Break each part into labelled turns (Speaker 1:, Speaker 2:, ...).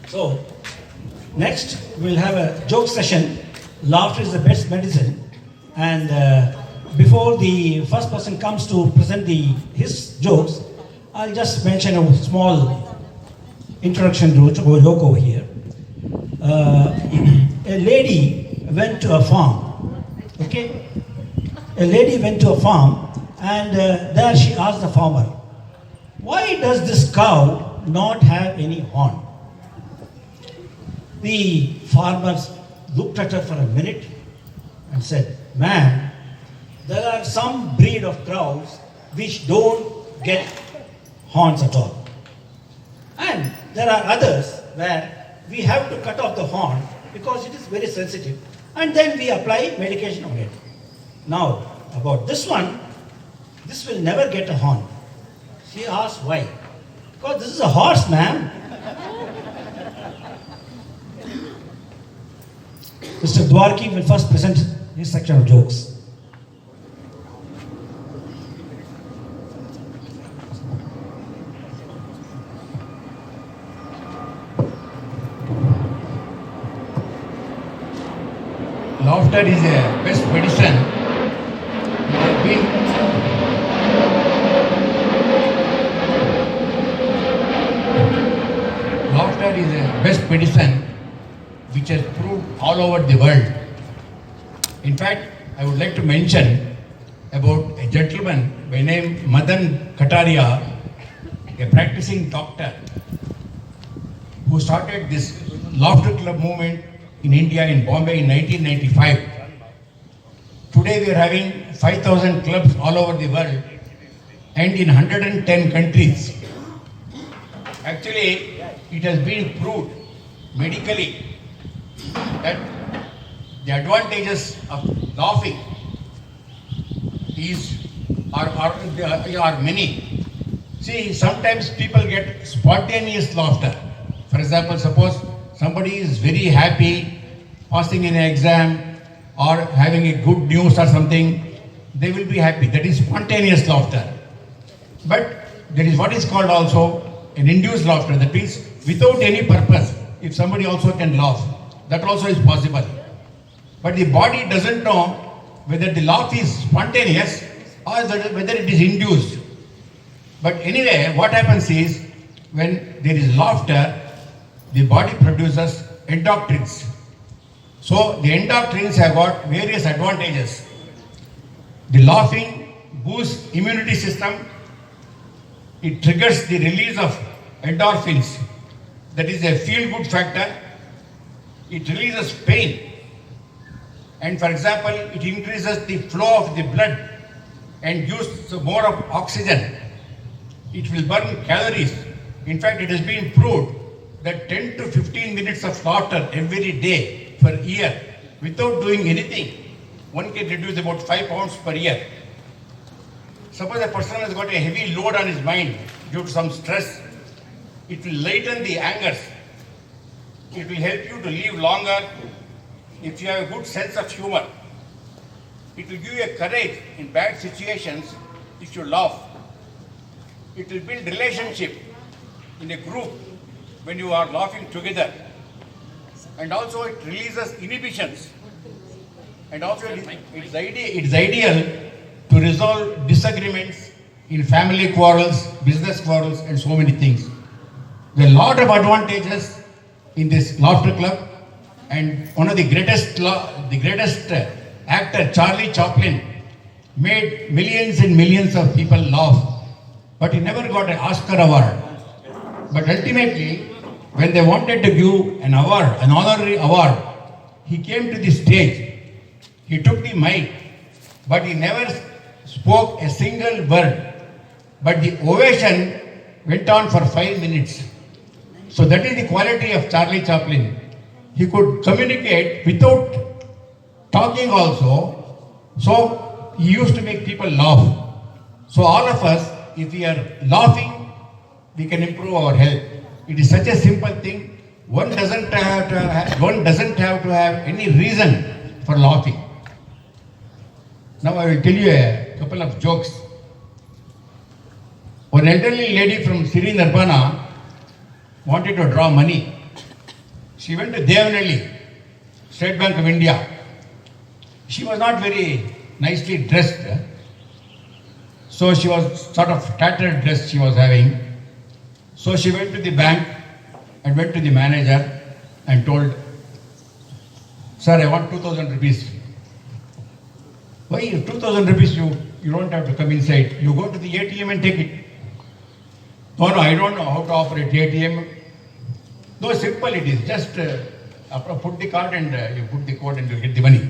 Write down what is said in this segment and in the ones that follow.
Speaker 1: So, next we'll have a joke session. Laughter is the best medicine. And before the first person comes to present his jokes, I'll just mention a small introduction to joke over here. A lady went to a farm. Okay? A lady went to a farm and there she asked the farmer, "Why does this cow not have any horn?" The farmers looked at her for a minute and said, "Ma'am, there are some breed of cows which don't get horns at all. And there are others where we have to cut off the horn because it is very sensitive. And then we apply medication on it. Now, about this one, this will never get a horn." She asked why. "Because this is a horse, ma'am." Mr. Dwarki will first present his section of jokes.
Speaker 2: Laughter is a best medicine. Laughter is a best medicine which has proved all over the world. In fact, I would like to mention about a gentleman by name Madan Kataria, a practicing doctor who started this laughter club movement in India, in Bombay in 1995. Today we are having 5,000 clubs all over the world and in 110 countries. Actually, it has been proved medically that the advantages of laughing are many. See, sometimes people get spontaneous laughter. For example, suppose somebody is very happy, passing an exam or having a good news or something, they will be happy. That is spontaneous laughter. But there is what is called also an induced laughter. That means without any purpose, if somebody also can laugh, that also is possible. But the body doesn't know whether the laugh is spontaneous or whether it is induced. But anyway, what happens is when there is laughter, the body produces endorphins. So the endorphins have got various advantages. The laughing boosts immunity system. It triggers the release of endorphins. That is a feel-good factor. It releases pain. And for example, it increases the flow of the blood and gives more of oxygen. It will burn calories. In fact, it has been proved that 10 to 15 minutes of laughter every day per year without doing anything, one can reduce about 5 pounds per year. Suppose a person has got a heavy load on his mind due to some stress, it will lighten the angers. It will help you to live longer if you have a good sense of humor. It will give you a courage in bad situations if you laugh. It will build relationship in a group when you are laughing together. And also it releases inhibitions. And also it's ideal to resolve disagreements in family quarrels, business quarrels, and so many things. There are a lot of advantages in this laughter club. And one of the greatest actor, Charlie Chaplin, made millions and millions of people laugh. But he never got an Oscar award. But ultimately, when they wanted to give an award, an honorary award, he came to the stage. He took the mic, but he never spoke a single word. But the ovation went on for 5 minutes. So that is the quality of Charlie Chaplin. He could communicate without talking also. So he used to make people laugh. So all of us, if we are laughing, we can improve our health. It is such a simple thing. One doesn't have to have any reason for laughing. Now I will tell you a couple of jokes. One elderly lady from Sri Narbana wanted to draw money. She went to Devanelli, State Bank of India. She was not very nicely dressed. So she was sort of tattered dress she was having. So she went to the bank and went to the manager and told, "Sir, I want 2,000 rupees. Why 2,000 rupees? You don't have to come inside. You go to the ATM and take it." "No, I don't know how to operate ATM. No, simple it is. Just put the card and you put the code and you get the money."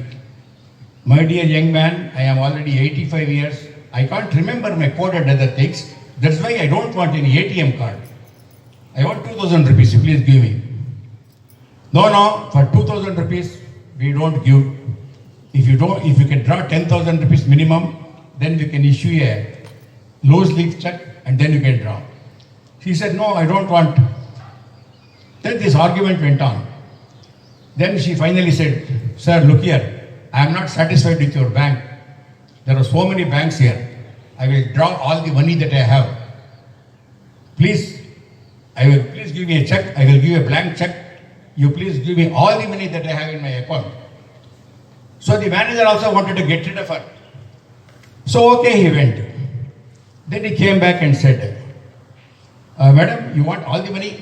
Speaker 2: "My dear young man, I am already 85 years. I can't remember my code and other things. That's why I don't want any ATM card. I want 2,000 rupees. You please give me." No, for 2,000 rupees, we don't give. If you can draw 10,000 rupees minimum, then we can issue a loose leaf check and then you can draw. She said, "No, I don't want." Then this argument went on. Then she finally said, "Sir, look here, I am not satisfied with your bank. There are so many banks here. I will draw all the money that I have. Please give me a check. I will give you a blank check. You please give me all the money that I have in my account." So the manager also wanted to get rid of her. So okay, he went. Then he came back and said, "Madam, you want all the money?"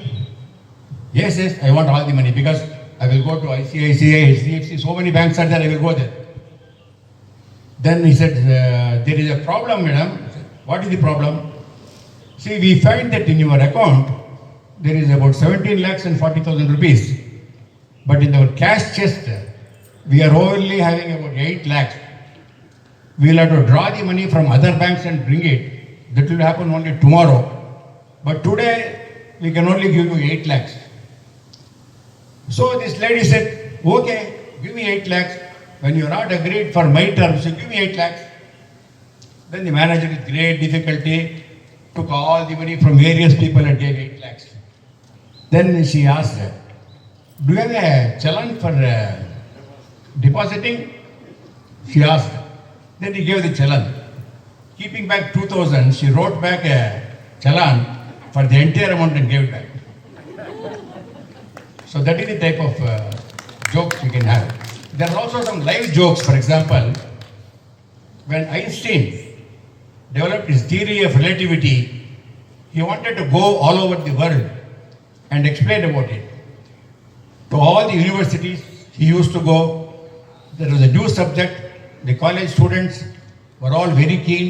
Speaker 2: Yes, I want all the money because I will go to ICICI, HDFC, so many banks are there, I will go there." Then he said, "There is a problem, madam." I said, "What is the problem?" "See, we find that in your account, there is about 17 lakhs and 40,000 rupees. But in our cash chest, we are only having about 8 lakhs. We will have to draw the money from other banks and bring it. That will happen only tomorrow. But today, we can only give you 8 lakhs. So this lady said, "Okay, give me 8 lakhs. When you are not agreed for my terms, you give me 8 lakhs. Then the manager with great difficulty took all the money from various people and gave 8 lakhs. Then she asked, "Do you have a challan for depositing?" She asked. Then he gave the challan. Keeping back 2,000, she wrote back a challan for the entire amount and gave it back. So that is the type of jokes you can have. There are also some live jokes. For example, when Einstein developed his theory of relativity, he wanted to go all over the world and explain about it. To all the universities he used to go. There was a new subject. The college students were all very keen.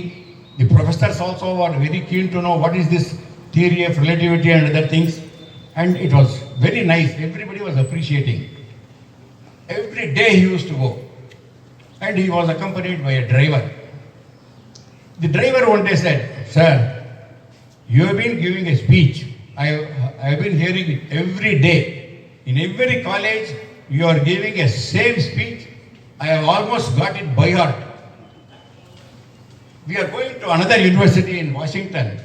Speaker 2: The professors also were very keen to know what is this theory of relativity and other things. And it was very nice. Everybody was appreciating. Every day he used to go. And he was accompanied by a driver. The driver one day said, "Sir, you have been giving a speech. I have been hearing it every day. In every college, you are giving a same speech. I have almost got it by heart. We are going to another university in Washington.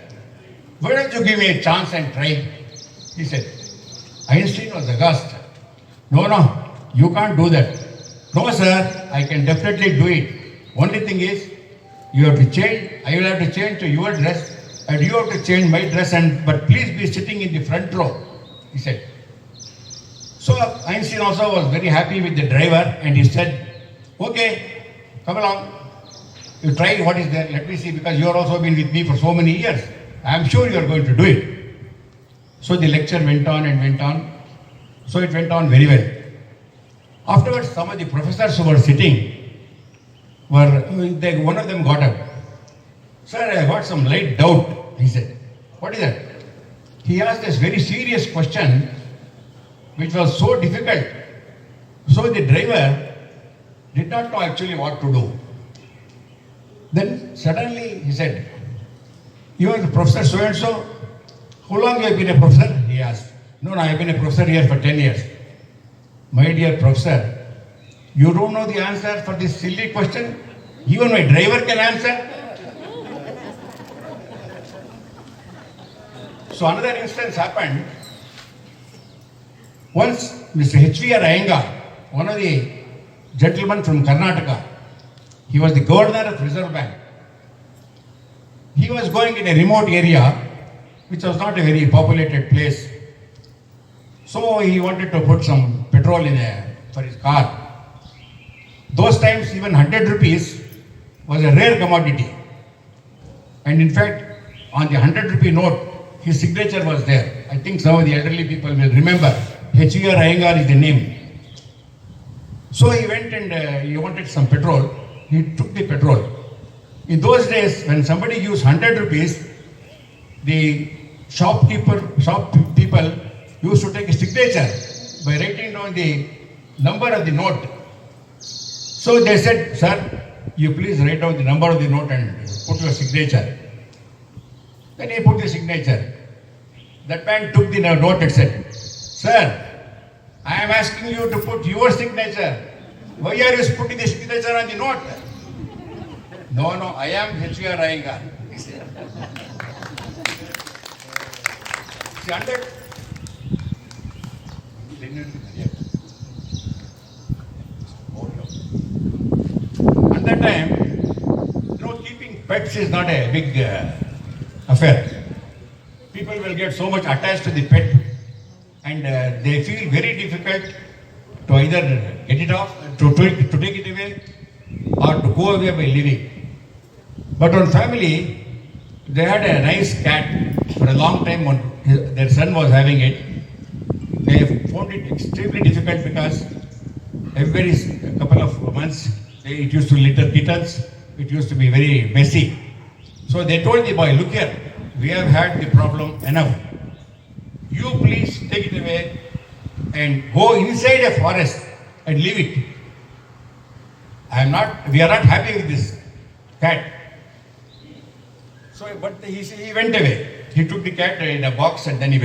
Speaker 2: Why don't you give me a chance and try?" He said. Einstein was aghast. No, you can't do that." "No, sir, I can definitely do it. Only thing is, you have to change. I will have to change to your dress, and you have to change my dress. But please be sitting in the front row," he said. So Einstein also was very happy with the driver, and he said, "Okay, come along. You try what is there. Let me see, because you have also been with me for so many years. I am sure you are going to do it." So the lecture went on and went on. So it went on very well. Afterwards, some of the professors who were sitting, one of them got up. "Sir, I got some light doubt," he said. "What is that?" He asked this very serious question, which was so difficult. So the driver did not know actually what to do. Then suddenly he said, "You are the professor so-and-so? How long you have been a professor?" he asked. No, I have been a professor here for 10 years. "My dear professor, you don't know the answer for this silly question? Even my driver can answer." So another instance happened. Once Mr. H.V.R. Iyengar, one of the gentlemen from Karnataka, he was the governor of Reserve Bank. he was going in a remote area, which was not a very populated place. So he wanted to put some petrol for his car. Those times, even 100 rupees was a rare commodity. And in fact, on the 100 rupee note, his signature was there. I think some of the elderly people will remember. H.V.R. Iyengar is the name. So he went and he wanted some petrol. He took the petrol. In those days, when somebody gives 100 rupees, the shop people used to take a signature by writing down the number of the note. So they said, sir, you please write down the number of the note and put your signature. Then he put the signature. That man took the note and said, sir, I am asking you to put your signature. Why are you putting the signature on the note? No, I am H.V.R. Iyengar. He said. See, at that time, keeping pets is not a big affair. People will get so much attached to the pet and they feel very difficult to either get it off, to take it away or to go away by living. But on family, they had a nice cat for a long time when their son was having it. They found it extremely difficult because every couple of months it used to litter kittens. It used to be very messy. So they told the boy, look here, we have had the problem enough. You please take it away and go inside a forest and leave it. We are not happy with this cat. So, but he went away. He took the cat in a box and then he went.